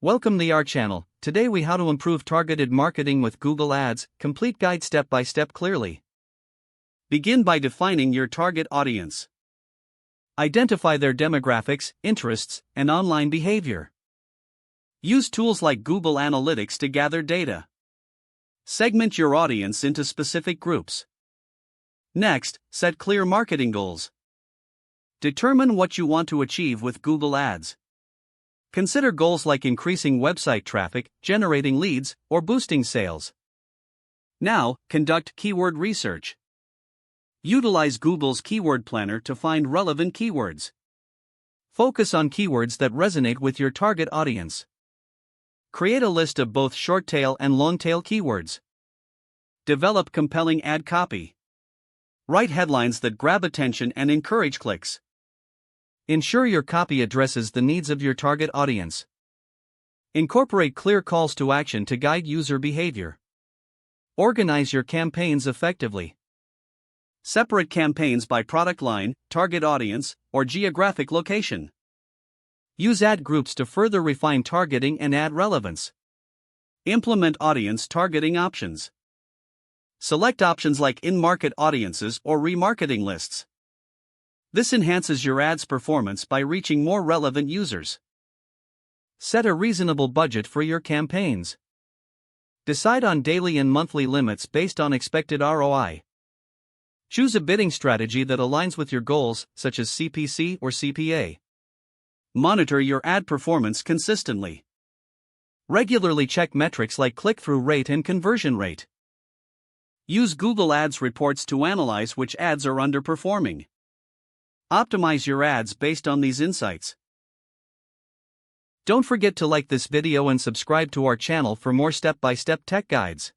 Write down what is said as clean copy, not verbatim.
Welcome to our channel. Today we how to improve targeted marketing with Google Ads, complete guide step by step clearly. Begin by defining your target audience. Identify their demographics, interests, and online behavior. Use tools like Google Analytics to gather data. Segment your audience into specific groups. Next, set clear marketing goals. Determine what you want to achieve with Google Ads. Consider goals like increasing website traffic, generating leads, or boosting sales. Now, conduct keyword research. Utilize Google's Keyword Planner to find relevant keywords. Focus on keywords that resonate with your target audience. Create a list of both short-tail and long-tail keywords. Develop compelling ad copy. Write headlines that grab attention and encourage clicks. Ensure your copy addresses the needs of your target audience. Incorporate clear calls to action to guide user behavior. Organize your campaigns effectively. Separate campaigns by product line, target audience, or geographic location. Use ad groups to further refine targeting and ad relevance. Implement audience targeting options. Select options like in-market audiences or remarketing lists. This enhances your ad's performance by reaching more relevant users. Set a reasonable budget for your campaigns. Decide on daily and monthly limits based on expected ROI. Choose a bidding strategy that aligns with your goals, such as CPC or CPA. Monitor your ad performance consistently. Regularly check metrics like click-through rate and conversion rate. Use Google Ads reports to analyze which ads are underperforming. Optimize your ads based on these insights. Don't forget to like this video and subscribe to our channel for more step-by-step tech guides.